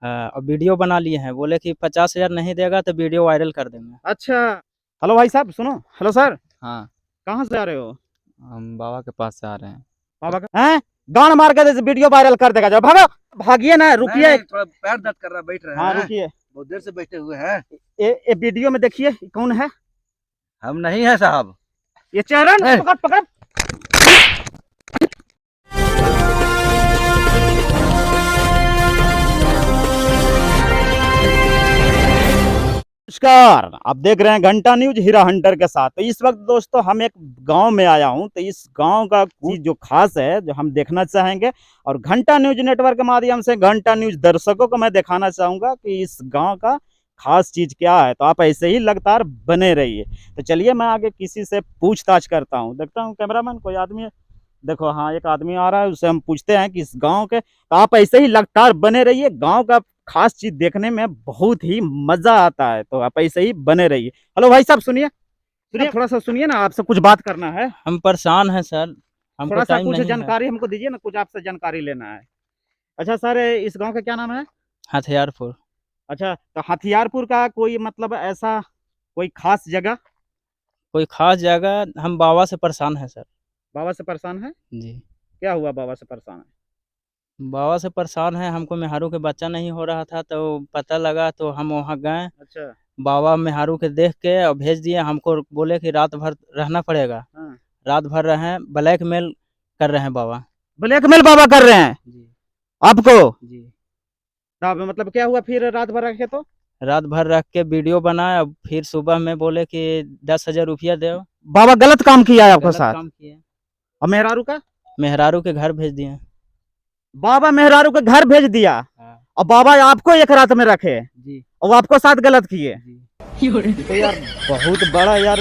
और वीडियो बना लिए हैं, बोले कि 50,000 नहीं देगा तो वीडियो वायरल कर देंगे। अच्छा, हेलो भाई साहब सुनो। हेलो सर, हाँ, कहाँ से आ रहे हो? हम बाबा के पास से आ रहे हैं। बाबा का हैं? गान मार के जैसे वीडियो वायरल कर देगा। जाओ भागो, भागिए ना, रुकिए। थोड़ा पैर दर्द कर रहा, बैठ रहे हाँ हैं। रुकिए, बहुत देर से बैठे हुए हैं। ये वीडियो में देखिए कौन है। हम नहीं है साहब। ये चरण ए! पकड़ पकड़। नमस्कार, आप देख रहे हैं घंटा न्यूज हीरा हंटर के साथ। तो इस वक्त दोस्तों हम एक गांव में आया हूं, तो इस गांव का चीज जो खास है जो हम देखना चाहेंगे और घंटा न्यूज नेटवर्क के माध्यम से घंटा न्यूज दर्शकों को मैं दिखाना चाहूंगा कि इस गांव का खास चीज क्या है। तो आप ऐसे ही लगातार बने रहिए। तो चलिए मैं आगे किसी से पूछताछ करता हूँ, देखता हूँ कैमरामैन कोई आदमी है। देखो हाँ, एक आदमी आ रहा है, उससे हम पूछते हैं कि इस गाँव के। तो आप ऐसे ही लगातार बने रहिए, गाँव का खास चीज देखने में बहुत ही मजा आता है। तो आप ऐसे ही बने रहिए। हेलो भाई साहब सुनिए, सुनिए थोड़ा सा सुनिए ना, आपसे कुछ बात करना है। हम परेशान हैं सर, हमको थोड़ा सा टाइम कुछ नहीं है। जानकारी हमको दीजिए ना, कुछ आपसे जानकारी लेना है। अच्छा सर, इस गांव का क्या नाम है? हथियारपुर। अच्छा, तो हथियारपुर का कोई मतलब ऐसा कोई खास जगह? कोई खास जगह, हम बाबा से परेशान हैं सर। बाबा से परेशान है? जी, क्या हुआ बाबा से परेशान है? बाबा से परेशान है, हमको मेहारू के बच्चा नहीं हो रहा था तो पता लगा तो हम वहाँ गए। अच्छा। बाबा मेहारू के देख के और भेज दिए, हमको बोले कि रात भर रहना पड़ेगा। हाँ। रात भर रहे, ब्लैकमेल कर रहे हैं बाबा। ब्लैकमेल बाबा कर रहे हैं जी आपको? जी। तब मतलब क्या हुआ फिर रात भर रखे तो? रात भर रख के वीडियो बनाया, फिर सुबह में बोले कि 10,000 रुपया दो। बाबा गलत काम किया है आपके गलत साथ? काम किए, और मेहरारू का? मेहरारू के घर भेज दिए। बाबा मेहरारू के घर भेज दिया हाँ। और बाबा आपको एक रात में रखे जी और आपको साथ गलत किए? जी। तो यार बहुत बड़ा यार,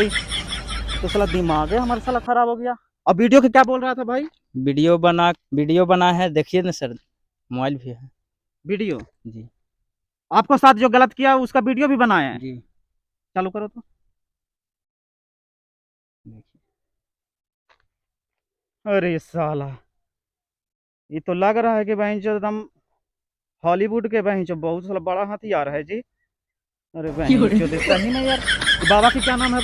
तो साला दिमाग है हमारा साला खराब हो गया। और वीडियो के क्या बोल रहा था भाई? वीडियो बना है, देखिए ना सर, मोबाइल भी है। वीडियो जी आपको साथ जो गलत किया उसका वीडियो भी बनाया है? जी। चालू करो तो। देखिए। अरे साला, ये तो लग रहा है कि बहन जो एकदम हॉलीवुड के बहन जो बहुत साला बड़ा हथियार है जी। अरे बहन जो सही में यार। बाबा की क्या नाम है?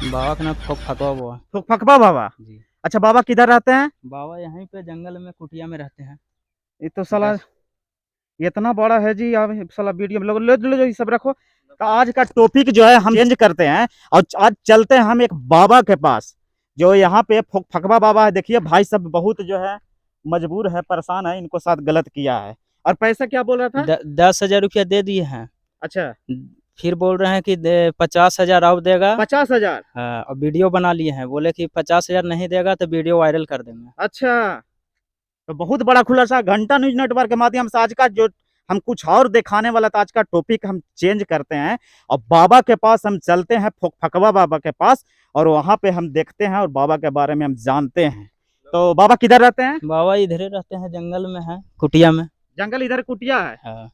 बाबा का नाम फकवा बाबा। फकवा बाबा। जी। अच्छा, बाबा किधर रहते हैं? बाबा यहीं पे जंगल में कुटिया में रहते हैं। ये तो साला इतना बड़ा है जी। आप साला वीडियो में लोग ले लो जो ये सब रखो। तो आज का टॉपिक जो है हम चेंज करते हैं और आज चलते हैं हम एक बाबा के पास जो यहाँ पे फकवा बाबा है। देखिए भाई सब बहुत जो है मजबूर है, परेशान है, इनको साथ गलत किया है। और पैसा क्या बोल रहा था? 10,000 रुपया दे दिए हैं। अच्छा, फिर बोल रहे हैं कि 50,000 और देगा। 50,000? हाँ, और वीडियो बना लिए हैं, बोले कि 50,000 नहीं देगा तो वीडियो वायरल कर देंगे। अच्छा, तो बहुत बड़ा खुलासा घंटा न्यूज नेटवर्क के माध्यम से आज का जो हम कुछ और दिखाने वाला था। आज का टॉपिक हम चेंज करते हैं और बाबा के पास हम चलते हैं, फकवा बाबा के पास, और वहां पे हम देखते हैं और बाबा के बारे में हम जानते हैं। तो बाबा किधर रहते हैं? बाबा इधर ही रहते हैं, जंगल में है, कुटिया में। जंगल इधर कुटिया है? हाँ।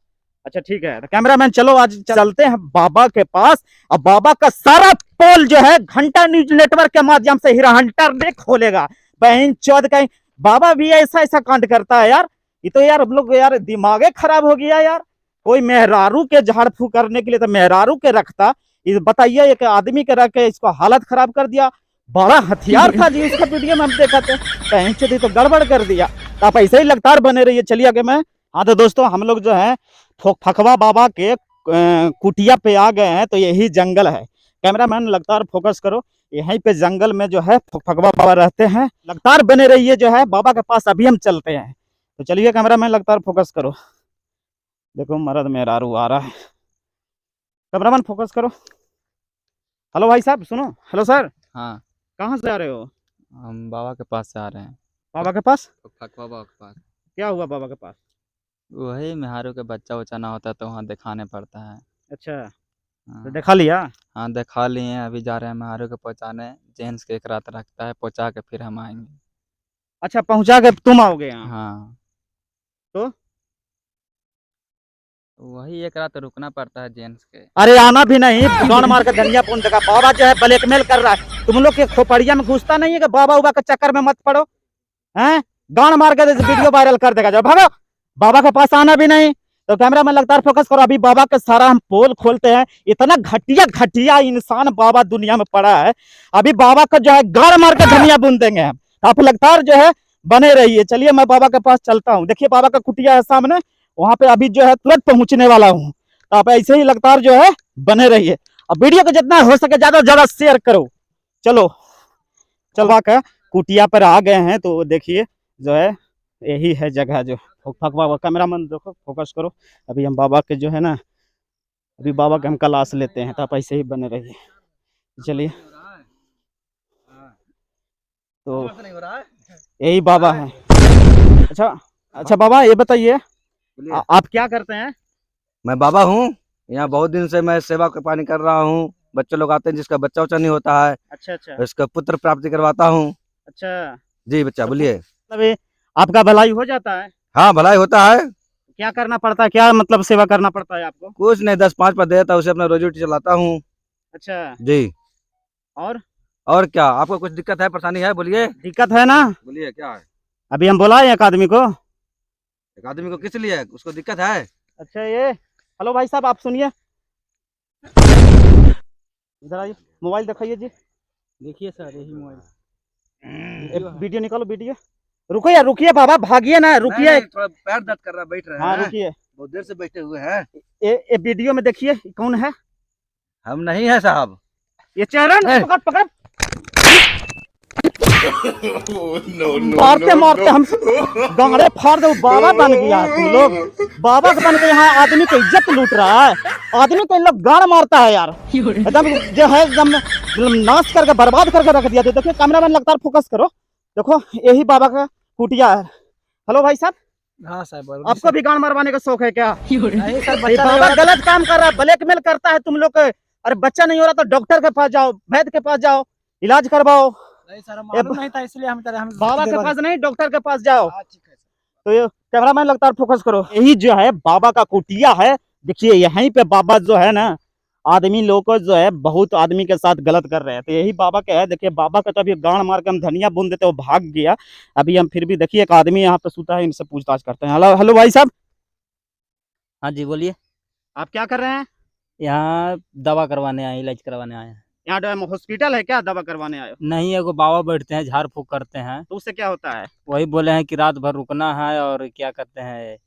अच्छा ठीक है, तो कैमरामैन चलो आज चलते हैं बाबा के पास और बाबा का सारा पोल जो है घंटा न्यूज नेटवर्क के माध्यम से हीरा हंटर ने खोलेगा। बहन चौध का बाबा भी ऐसा ऐसा कांड करता है यार। ये तो यार हम लोग यार दिमागे खराब हो गया यार। कोई मेहरारू के झाड़ फूक करने के लिए तो मेहरारू के रखता, ये बताइए एक आदमी के रख के इसको हालत खराब कर दिया। बड़ा हथियार था जी इसका, वीडियो में हम देखा थे। बहन चौध तो गड़बड़ कर दिया। तो आप ऐसे ही लगातार बने रहिए। चलिए आगे मैं। हाँ तो दोस्तों हम लोग जो है फकवा बाबा के कुटिया पे आ गए हैं। तो यही जंगल है, कैमरामैन लगातार फोकस करो। यहीं पे जंगल में जो है फकवा बाबा रहते हैं। लगातार बने रहिए जो है बाबा के पास अभी हम चलते हैं। तो चलिए कैमरामैन लगातार फोकस करो। देखो मर्द मेहरारू आ रहा है, कैमरामैन फोकस करो। हेलो भाई साहब सुनो। हेलो सर, हाँ, कहाँ से आ रहे हो? हम बाबा के पास से आ रहे हैं। बाबा के पास? फकवा बाबा के पास। क्या हुआ बाबा के पास? वही मेहारू के बच्चा उच्चा ना होता तो वहाँ दिखाने पड़ता है। अच्छा, तो हाँ, दिखा लिया? हाँ दिखा लिए हैं, अभी जा रहे हैं मेहारू के पहुँचाने। जेंट्स के एक रात रखता है, पहुँचा के फिर हम आएंगे। अच्छा, पहुंचा के तुम आओगे यहाँ? हाँ, तो वही एक रात रुकना पड़ता है जेंट्स के। अरे आना भी नहीं, गान मार के धनिया पुन जगह बाबा जो है ब्लैकमेल कर रहा है। तुम लोग के खोपड़िया में घुसता नहीं है कि बाबा उबा के चक्कर में मत पड़ो हैं? गान मार के वीडियो वायरल कर देगा। जाओ भागो, बाबा के पास आना भी नहीं। तो कैमरा मैन लगातार फोकस करो। अभी बाबा का सारा हम पोल खोलते हैं। इतना घटिया घटिया इंसान बाबा दुनिया में पड़ा है। अभी बाबा का जो है गाड़ मार के धनिया बुन देंगे हम। आप लगातार जो है बने रहिए। चलिए मैं बाबा के पास चलता हूँ। देखिए बाबा का कुटिया है सामने, वहां पे अभी जो है तुरंत पहुंचने वाला हूँ। तो आप ऐसे ही लगातार जो है बने रहिए। अब वीडियो को जितना हो सके ज्यादा से ज्यादा शेयर करो। चलो चलवा कर कुटिया पर आ गए हैं। तो देखिए जो है यही है जगह जो बाबा। कैमरा मैन देखो फोकस करो। अभी हम बाबा के जो है ना, अभी बाबा के हम क्लास लेते हैं। तो आप ऐसे ही बने रहिए। चलिए तो नहीं हो रहा है। यही बाबा है। अच्छा बाबा ये बताइए बोलिए। आप क्या करते हैं? मैं बाबा हूँ। यहाँ बहुत दिन से मैं सेवा का पानी कर रहा हूँ। बच्चे लोग आते हैं जिसका बच्चा उच्चा नहीं होता है, अच्छा उसका पुत्र प्राप्ति करवाता हूँ। अच्छा। जी बच्चा बोलिए। मतलब ये आपका भलाई हो जाता है? हाँ भलाई होता है। क्या करना पड़ता है, क्या मतलब सेवा करना पड़ता है आपको? कुछ नहीं, 10-5 पर देता उसे अपना रोजी रोटी चलाता हूँ। अच्छा। जी। और क्या आपको कुछ दिक्कत है, परेशानी है? बोलिए। दिक्कत है ना? बोलिए क्या है। अभी हम बुलाए एक आदमी को। एक आदमी को किस लिए, उसको दिक्कत है? अच्छा ये हेलो भाई साहब, आप सुनिए, इधर आइए, मोबाइल दिखाइए जी। देखिए सर यही मोबाइल। वीडियो निकालो वीडियो। रुको यार, रुकिए बाबा, भागिए ना, रुकिए। नहीं, थोड़ा पैर दर्द कर रहा, बैठ रहे हाँ हैं। रुकिए। बहुत देर से बैठे हुए हैं। ये वीडियो में देखिए कौन है। हम नहीं है साहब। ये चरण ए! पकड़ पकड़ मारते मारते हम गांडे फाड़ दो। बाबा बन गया तुम लोग। बाबा बन के यहाँ आदमी की इज्जत लूट रहा है। आदमी को इन लोग गाड़ मारता है यार, एकदम जो है एकदम नाश करके बर्बाद करके रख दिया। तो देखिए कैमरा मैन लगातार फोकस करो। देखो यही बाबा का कुटिया है। हेलो भाई साहब, हाँ साहब आपको भी गाड़ मरवाने का शौक है क्या? नहीं सर, ये बाबा गलत काम कर रहा है, ब्लैकमेल करता है तुम लोग को। अरे बच्चा नहीं हो रहा तो डॉक्टर के पास जाओ, वैद्य के पास जाओ, इलाज करवाओ। नहीं सर, मालूम नहीं था इसलिए हम बाबा के पास नहीं, डॉक्टर के पास जाओ। ठीक है। तो ये कैमरा मैन लगातार फोकस करो। यही जो है बाबा का कुटिया है। देखिए यहीं पे बाबा जो है ना, आदमी लोग को जो है बहुत आदमी के साथ गलत कर रहे हैं। तो यही बाबा का है। देखिए बाबा का तो अभी गाड़ मार के हम धनिया बुन देते, वो भाग गया। अभी हम फिर भी देखिए एक आदमी यहाँ पे सूता है, इनसे पूछताछ करते हैं। हेलो हेलो भाई साहब, हाँ जी बोलिए। आप क्या कर रहे हैं? यहाँ दवा करवाने आए, इलाज करवाने आए हैं। यहाँ हॉस्पिटल है क्या, दवा करवाने आए हो? नहीं, एगो बाबा बैठते हैं, झाड़ फूक करते हैं। तो उससे क्या होता है? वही बोले हैं कि रात भर रुकना है और क्या कहते हैं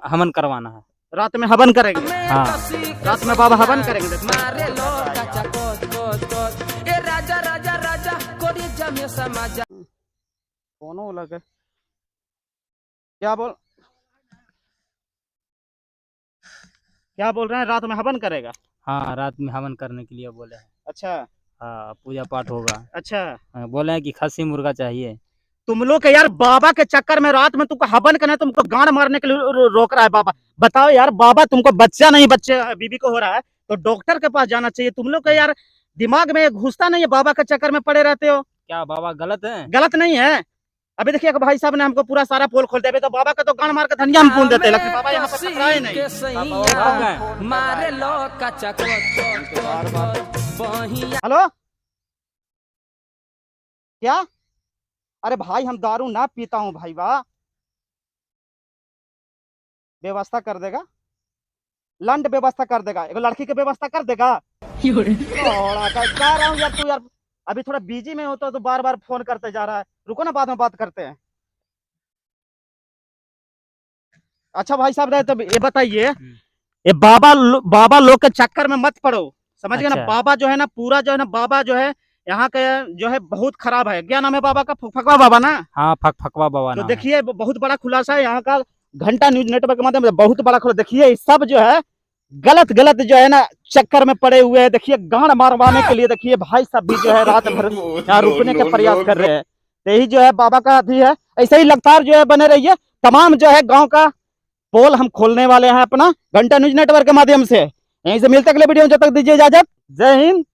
हवन करवाना है। रात में हवन करेंगे? हाँ रात में बाबा हवन करेंगे। कौन लगे क्या बोल रहे हैं? रात में हवन करेगा? हाँ, रात में हवन करने के लिए बोले हैं। अच्छा हाँ, पूजा पाठ होगा। अच्छा। हाँ, बोले हैं कि खस्सी मुर्गा चाहिए। तुम लोग के यार बाबा के चक्कर में रात में तुमको हवन करना है, तुमको गांड मारने के लिए रोक रहा है बाबा। बताओ यार, बाबा तुमको बच्चा नहीं, बच्चे बीबी को हो रहा है तो डॉक्टर के पास जाना चाहिए। तुम लोग का यार दिमाग में घुसता नहीं है, बाबा के चक्कर में पड़े रहते हो। क्या बाबा गलत है? गलत नहीं है। अभी देखिए भाई साहब ने हमको पूरा सारा पोल खोल दिया। अभी तो बाबा का तो गांड मार के धनिया में भून देते हैं, लेकिन बाबा यहाँ पे पकड़ाए नहीं। हेलो क्या? अरे भाई हम दारू ना पीता हूँ भाई। वाह, व्यवस्था कर देगा, लंड व्यवस्था कर देगा, एक लड़की की व्यवस्था कर देगा। कह रहा हूँ यार तू यार अभी थोड़ा बिजी में हो तो बार बार फोन करते जा रहा है। रुको ना, बाद में बात करते हैं। अच्छा भाई साहब रहे, तो ये बताइए, ये बाबा लोग के चक्कर में मत पड़ो, समझ गए ना? अच्छा। बाबा जो है ना, पूरा जो है ना, बाबा जो है यहाँ के जो है बहुत खराब है। क्या नाम है बाबा का? फकवा बाबा ना? हाँ, फकवा बाबा तो नाम है। देखिए बहुत बड़ा खुलासा है यहाँ का, घंटा न्यूज नेटवर्क के माध्यम से बहुत बड़ा खुलासा। देखिए सब जो है गलत जो है ना चक्कर में पड़े हुए हैं। देखिए गांड मारवाने के लिए देखिए भाई सब भी जो है रात भर यहाँ रुकने के प्रयास कर रहे हैं। तो यही जो है बाबा का अभी है। ऐसे ही लगातार जो है बने रहिए। तमाम जो है गांव का पोल हम खोलने वाले हैं अपना घंटा न्यूज नेटवर्क के माध्यम से। यहीं से मिलते अगले वीडियो में, जब तक दीजिए इजाजत। जय हिंद।